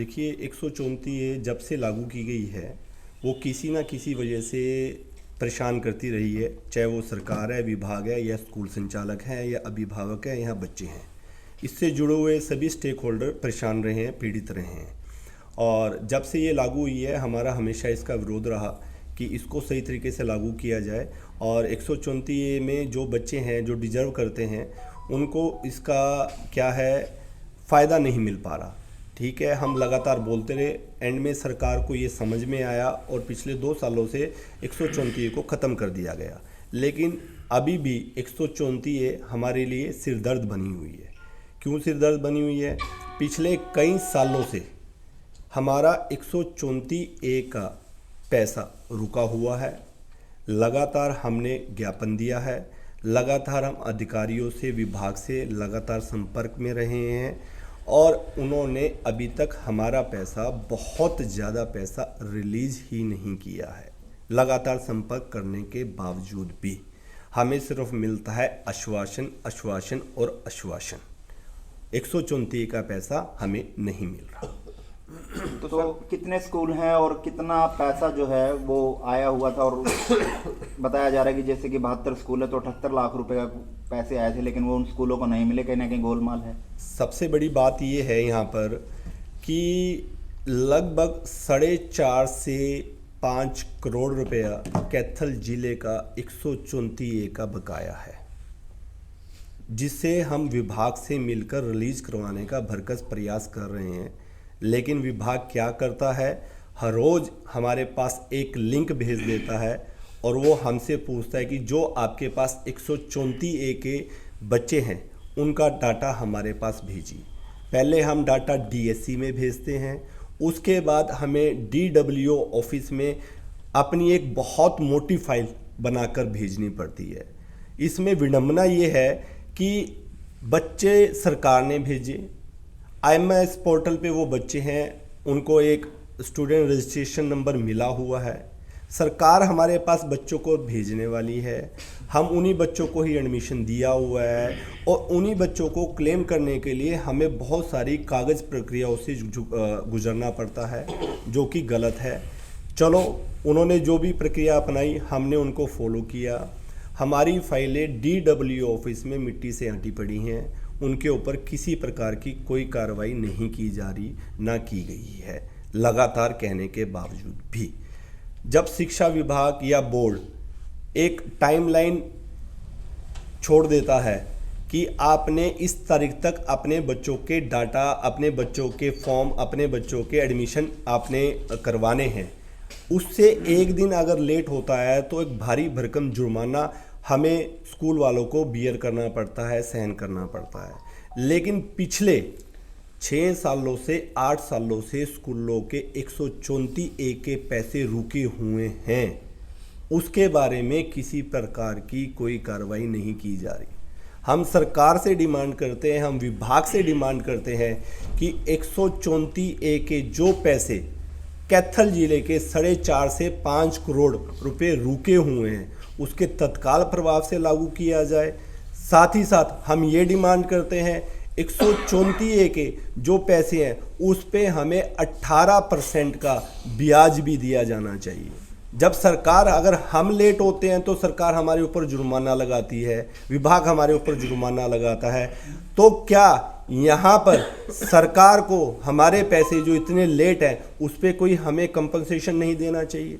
देखिए 134 जब से लागू की गई है वो किसी ना किसी वजह से परेशान करती रही है, चाहे वो सरकार है, विभाग है, या स्कूल संचालक हैं, या अभिभावक हैं, या बच्चे हैं। इससे जुड़े हुए सभी स्टेक होल्डर परेशान रहे हैं, पीड़ित रहे हैं। और जब से ये लागू हुई है हमारा हमेशा इसका विरोध रहा कि इसको सही तरीके से लागू किया जाए। और 134 में जो बच्चे हैं जो डिजर्व करते हैं उनको इसका क्या है फ़ायदा नहीं मिल पा रहा। ठीक है, हम लगातार बोलते रहे, एंड में सरकार को ये समझ में आया और पिछले 2 सालों से 134 को ख़त्म कर दिया गया। लेकिन अभी भी 134 हमारे लिए सिरदर्द बनी हुई है। क्यों सिरदर्द बनी हुई है? पिछले कई सालों से हमारा 134 का पैसा रुका हुआ है। लगातार हमने ज्ञापन दिया है, लगातार हम अधिकारियों से, विभाग से लगातार संपर्क में रहे हैं और उन्होंने अभी तक हमारा पैसा, बहुत ज़्यादा पैसा रिलीज़ ही नहीं किया है। लगातार संपर्क करने के बावजूद भी हमें सिर्फ मिलता है आश्वासन, आश्वासन और आश्वासन। 134 का पैसा हमें नहीं मिल रहा। तो कितने स्कूल हैं और कितना पैसा जो है वो आया हुआ था? और बताया जा रहा है कि जैसे कि 72 स्कूल है तो 78 लाख रुपए का पैसे आए थे, लेकिन वो उन स्कूलों को नहीं मिले। कहीं ना कहीं गोलमाल है। सबसे बड़ी बात ये है यहाँ पर कि लगभग 4.5 से 5 करोड़ रुपया कैथल जिले का 134 का बकाया है, जिसे हम विभाग से मिलकर रिलीज करवाने का भरकस प्रयास कर रहे हैं। लेकिन विभाग क्या करता है, हर रोज़ हमारे पास एक लिंक भेज देता है और वो हमसे पूछता है कि जो आपके पास 134 के बच्चे हैं उनका डाटा हमारे पास भेजिए। पहले हम डाटा डीएससी में भेजते हैं, उसके बाद हमें डीडब्ल्यूओ ऑफिस में अपनी एक बहुत मोटी फाइल बनाकर भेजनी पड़ती है। इसमें विडंबना ये है कि बच्चे सरकार ने भेजे, IMS पोर्टल पे वो बच्चे हैं, उनको एक स्टूडेंट रजिस्ट्रेशन नंबर मिला हुआ है, सरकार हमारे पास बच्चों को भेजने वाली है, हम उन्हीं बच्चों को ही एडमिशन दिया हुआ है और उन्हीं बच्चों को क्लेम करने के लिए हमें बहुत सारी कागज़ प्रक्रियाओं से गुजरना पड़ता है, जो कि गलत है। चलो, उन्होंने जो भी प्रक्रिया अपनाई हमने उनको फॉलो किया। हमारी फाइलें DWO ऑफिस में मिट्टी से आंटी पड़ी हैं, उनके ऊपर किसी प्रकार की कोई कार्रवाई नहीं की जा रही, ना की गई है, लगातार कहने के बावजूद भी। जब शिक्षा विभाग या बोर्ड एक टाइमलाइन छोड़ देता है कि आपने इस तारीख तक अपने बच्चों के डाटा, अपने बच्चों के फॉर्म, अपने बच्चों के एडमिशन आपने करवाने हैं, उससे एक दिन अगर लेट होता है तो एक भारी भरकम जुर्माना हमें स्कूल वालों को बियर करना पड़ता है, सहन करना पड़ता है। लेकिन पिछले 6 सालों से 8 सालों से स्कूलों के 134 के पैसे रुके हुए हैं, उसके बारे में किसी प्रकार की कोई कार्रवाई नहीं की जा रही। हम सरकार से डिमांड करते हैं, हम विभाग से डिमांड करते हैं कि 134 के जो पैसे कैथल जिले के 4.5 से 5 करोड़ रुपए रुके हुए हैं उसके तत्काल प्रभाव से लागू किया जाए। साथ ही साथ हम ये डिमांड करते हैं 134 के जो पैसे हैं उस पे हमें 18% का ब्याज भी दिया जाना चाहिए। जब सरकार, अगर हम लेट होते हैं तो सरकार हमारे ऊपर जुर्माना लगाती है, विभाग हमारे ऊपर जुर्माना लगाता है, तो क्या यहाँ पर सरकार को हमारे पैसे जो इतने लेट हैं उस पर कोई हमें कंपनसेशन नहीं देना चाहिए?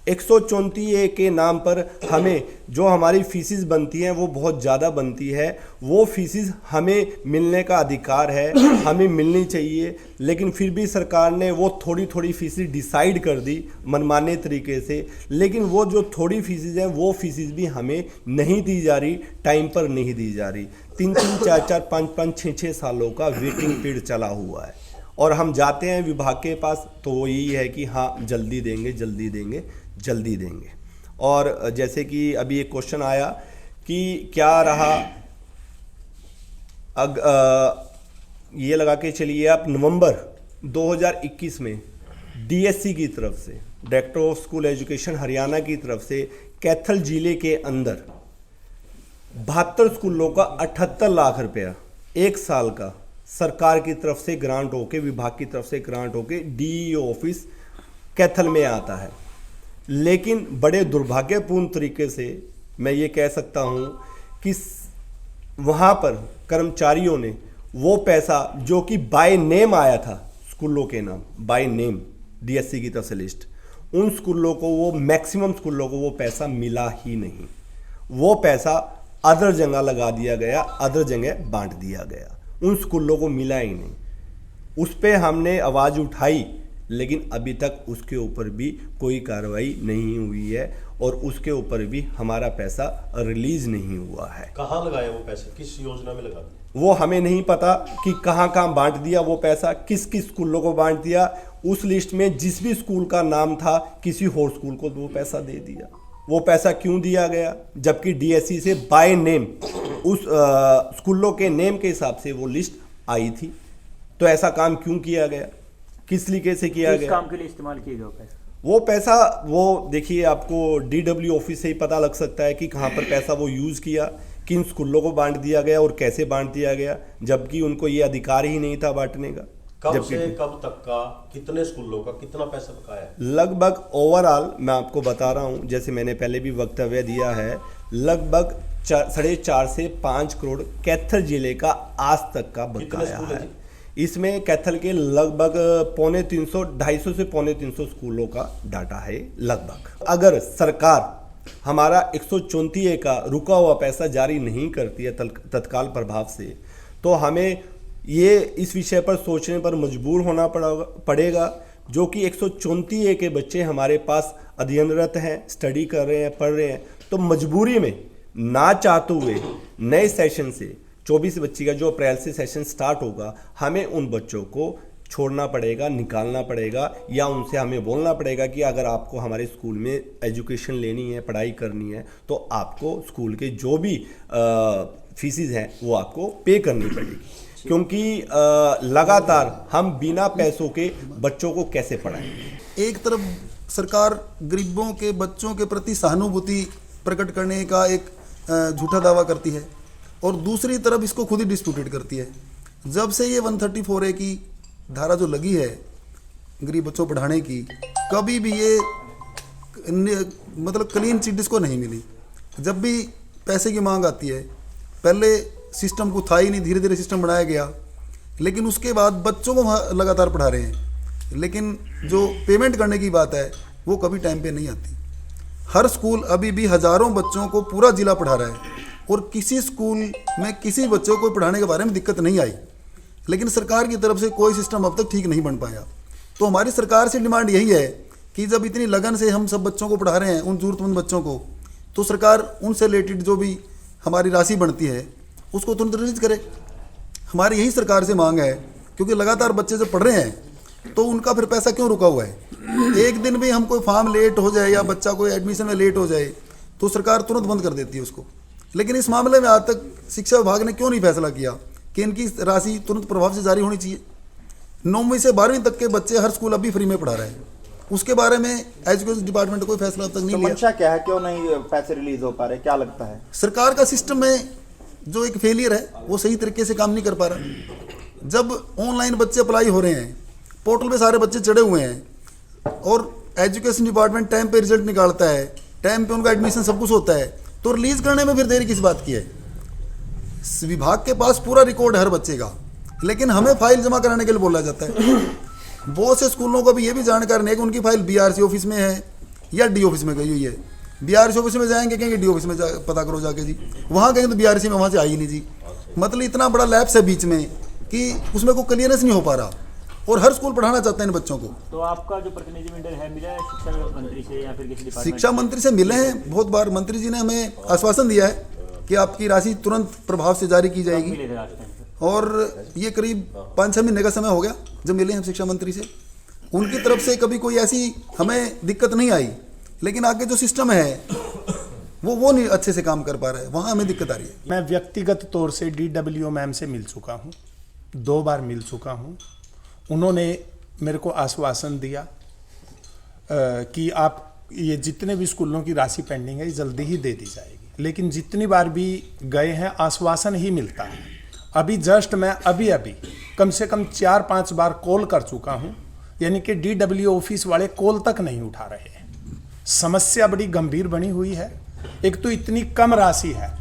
134 के नाम पर हमें जो हमारी फीसिस बनती हैं वो बहुत ज़्यादा बनती है, वो फीसिस हमें मिलने का अधिकार है, हमें मिलनी चाहिए। लेकिन फिर भी सरकार ने वो थोड़ी थोड़ी फीसिस डिसाइड कर दी मनमाने तरीके से, लेकिन वो जो थोड़ी फीसिस हैं वो फीसिस भी हमें नहीं दी जा रही, टाइम पर नहीं दी जा रही। 3-3, 4-4, 5-5, 6-6 सालों का वेटिंग पीरियड चला हुआ है और हम जाते हैं विभाग के पास तो वो यही है कि हाँ जल्दी देंगे, जल्दी देंगे, जल्दी देंगे। और जैसे कि अभी एक क्वेश्चन आया कि क्या रहा, ये लगा के चलिए आप, नवंबर 2021 में DSC की तरफ से, director of school education Haryana की तरफ से कैथल जिले के अंदर 72 स्कूलों का 78 लाख रुपया एक साल का सरकार की तरफ से ग्रांट होके, विभाग की तरफ से ग्रांट होके डीईओ ऑफिस कैथल में आता है। लेकिन बड़े दुर्भाग्यपूर्ण तरीके से मैं ये कह सकता हूँ कि वहाँ पर कर्मचारियों ने वो पैसा जो कि बाय नेम आया था, स्कूलों के नाम बाय नेम, डीएससी की तरफ से लिस्ट, उन स्कूलों को, वो मैक्सिमम स्कूलों को वो पैसा मिला ही नहीं। वो पैसा अदर जगह लगा दिया गया, अदर जगह बांट दिया गया, उन स्कूलों को मिला ही नहीं। उस पर हमने आवाज़ उठाई, लेकिन अभी तक उसके ऊपर भी कोई कार्रवाई नहीं हुई है और उसके ऊपर भी हमारा पैसा रिलीज नहीं हुआ है। कहाँ लगाया वो पैसा, किस योजना में लगा दिया? वो हमें नहीं पता कि कहाँ कहाँ बांट दिया वो पैसा, किस किस स्कूलों को बांट दिया। उस लिस्ट में जिस भी स्कूल का नाम था, किसी और स्कूल को वो पैसा दे दिया। वो पैसा क्यों दिया गया, जबकि डीएससी से बाय नेम उस स्कूलों के नेम के हिसाब से वो लिस्ट आई थी। तो ऐसा काम क्यों किया गया, किस तरीके से किया गया, काम के लिए इस्तेमाल किया गया पैसा? वो पैसा, वो देखिए आपको डीडब्ल्यू ऑफिस से ही पता लग सकता है कि कहाँ पर पैसा वो यूज़ किया, किन स्कूलों को बांट दिया गया और कैसे बांट दिया गया, जबकि उनको ये अधिकार ही नहीं था बांटने का। कब से कब तक का, कितने स्कूलों का कितना पैसा बकाया है? लगभग ओवरऑल मैं आपको बता रहा हूँ, जैसे मैंने पहले भी वक्तव्य दिया है, लगभग 4.5 से 5 करोड़ कैथल जिले का आज तक का बकाया है। इसमें कैथल के लगभग 250 से 350 स्कूलों का डाटा है लगभग। अगर सरकार हमारा 134A का रुका हुआ पैसा जारी नहीं करती है तत्काल प्रभाव से, तो हमें ये इस विषय पर सोचने पर मजबूर होना पड़ेगा, जो कि 134A के बच्चे हमारे पास अध्ययनरत हैं, स्टडी कर रहे हैं, पढ़ रहे हैं। तो मजबूरी में ना चाहते हुए नए सेशन से 24 बच्ची का जो अप्रैल से सेशन स्टार्ट होगा, हमें उन बच्चों को छोड़ना पड़ेगा, निकालना पड़ेगा, या उनसे हमें बोलना पड़ेगा कि अगर आपको हमारे स्कूल में एजुकेशन लेनी है, पढ़ाई करनी है, तो आपको स्कूल के जो भी फीसिस हैं वो आपको पे करनी पड़ेगी। क्योंकि लगातार हम बिना पैसों के बच्चों को कैसे पढ़ाएंगे। एक तरफ सरकार गरीबों के बच्चों के प्रति सहानुभूति प्रकट करने का एक झूठा दावा करती है और दूसरी तरफ इसको खुद ही डिस्प्यूटेड करती है। जब से ये 134A की धारा जो लगी है गरीब बच्चों पढ़ाने की, कभी भी ये मतलब क्लीन चिट इसको नहीं मिली। जब भी पैसे की मांग आती है, पहले सिस्टम को था ही नहीं, धीरे धीरे सिस्टम बनाया गया, लेकिन उसके बाद बच्चों को लगातार पढ़ा रहे हैं, लेकिन जो पेमेंट करने की बात है वो कभी टाइम पे नहीं आती। हर स्कूल अभी भी हज़ारों बच्चों को पूरा जिला पढ़ा रहा है और किसी स्कूल में किसी बच्चों को पढ़ाने के बारे में दिक्कत नहीं आई, लेकिन सरकार की तरफ से कोई सिस्टम अब तक ठीक नहीं बन पाया। तो हमारी सरकार से डिमांड यही है कि जब इतनी लगन से हम सब बच्चों को पढ़ा रहे हैं, उन ज़रूरतमंद बच्चों को, तो सरकार उनसे रिलेटेड जो भी हमारी राशि बनती है उसको तुरंत रिलीज करे। हमारी यही सरकार से मांग है, क्योंकि लगातार बच्चे जब पढ़ रहे हैं तो उनका फिर पैसा क्यों रुका हुआ है। एक दिन भी हम कोई फॉर्म लेट हो जाए या बच्चा कोई एडमिशन में लेट हो जाए तो सरकार तुरंत बंद कर देती है उसको। लेकिन इस मामले में आज तक शिक्षा विभाग ने क्यों नहीं फैसला किया कि इनकी राशि तुरंत प्रभाव से जारी होनी चाहिए। 9वीं से 12वीं तक के बच्चे हर स्कूल अभी फ्री में पढ़ा रहे हैं, उसके बारे में एजुकेशन डिपार्टमेंट ने कोई फैसला अब तक नहीं लिया। मंशा क्या है, क्यों नहीं पैसे रिलीज हो पा रहे, क्या लगता है? सरकार का सिस्टम में जो एक फेलियर है वो सही तरीके से काम नहीं कर पा रहा। जब ऑनलाइन बच्चे अप्लाई हो रहे हैं, पोर्टल पे सारे बच्चे चढ़े हुए हैं और एजुकेशन डिपार्टमेंट टाइम पे रिजल्ट निकालता है, टाइम पे उनका एडमिशन सब कुछ होता है, तो रिलीज करने में फिर देरी किस बात की है। विभाग के पास पूरा रिकॉर्ड है हर बच्चे का, लेकिन हमें फाइल जमा कराने के लिए बोला जाता है। बहुत से स्कूलों को भी ये भी जानकारी नहीं है कि उनकी फाइल बीआरसी ऑफिस में है या डी ऑफिस में गई हुई है। बीआरसी ऑफिस में जाएंगे, कहेंगे डी ऑफिस में पता करो जाके जी, वहाँ कहेंगे तो बीआरसी में, वहाँ से आई नहीं जी। मतलब इतना बड़ा लैप्स है बीच में कि उसमें कोई क्लियरेंस नहीं हो पा रहा और हर स्कूल पढ़ाना चाहते हैं इन बच्चों को। तो आपका जो प्रतिनिधिमंडल है मिला है शिक्षा मंत्री से या फिर किसी डिपार्टमेंट? शिक्षा मंत्री से मिले हैं बहुत बार। मंत्री जी ने हमें आश्वासन दिया है कि आपकी राशि तुरंत प्रभाव से जारी की जाएगी, और ये करीब 5-6 महीने का समय हो गया जब मिले हैं शिक्षा मंत्री से। उनकी तरफ से कभी कोई ऐसी हमें दिक्कत नहीं आई, लेकिन आगे जो सिस्टम है वो नहीं अच्छे से काम कर पा रहा है, वहाँ हमें दिक्कत आ रही है। मैं व्यक्तिगत तौर से डीडब्ल्यू मैम से मिल चुका हूँ, 2 बार मिल चुका हूँ। उन्होंने मेरे को आश्वासन दिया कि आप ये जितने भी स्कूलों की राशि पेंडिंग है जल्दी ही दे दी जाएगी, लेकिन जितनी बार भी गए हैं आश्वासन ही मिलता है। अभी जस्ट मैं अभी कम से कम 4-5 बार कॉल कर चुका हूं, यानी कि DW ऑफिस वाले कॉल तक नहीं उठा रहे हैं। समस्या बड़ी गंभीर बनी हुई है। एक तो इतनी कम राशि है,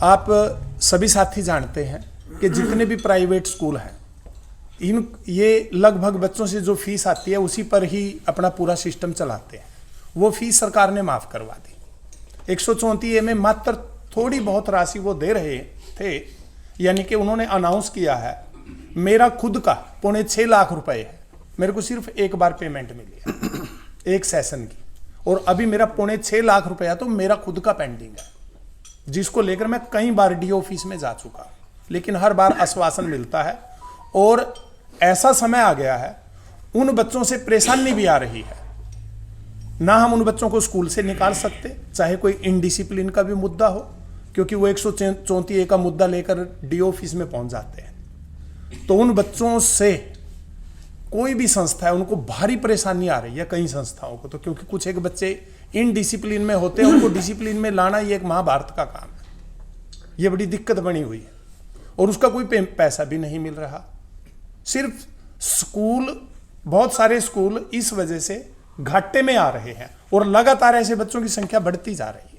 आप सभी साथी जानते हैं कि जितने भी प्राइवेट स्कूल हैं ये लगभग बच्चों से जो फीस आती है उसी पर ही अपना पूरा सिस्टम चलाते हैं। वो फीस सरकार ने माफ करवा दी। 134A में मात्र थोड़ी बहुत राशि वो दे रहे थे, यानी कि उन्होंने अनाउंस किया है। मेरा खुद का 6.25 लाख रुपए है, मेरे को सिर्फ एक बार पेमेंट मिली है एक सेशन की, और अभी मेरा 6.25 लाख रुपया तो मेरा खुद का पेंडिंग है, जिसको लेकर मैं कई बार DO ऑफिस में जा चुका हूं, लेकिन हर बार आश्वासन मिलता है। और ऐसा समय आ गया है, उन बच्चों से परेशानी भी आ रही है, ना हम उन बच्चों को स्कूल से निकाल सकते, चाहे कोई इनडिसिप्लिन का भी मुद्दा हो, क्योंकि वो 134A का मुद्दा लेकर DO ऑफिस में पहुंच जाते हैं। तो उन बच्चों से कोई भी संस्था है उनको भारी परेशानी आ रही है, कई संस्थाओं को तो, क्योंकि कुछ एक बच्चे इनडिसिप्लिन में होते हैं, उनको डिसिप्लिन में लाना ये एक महाभारत का काम है। ये बड़ी दिक्कत बनी हुई है और उसका कोई पैसा भी नहीं मिल रहा। सिर्फ स्कूल, बहुत सारे स्कूल इस वजह से घाटे में आ रहे हैं और लगातार ऐसे बच्चों की संख्या बढ़ती जा रही है।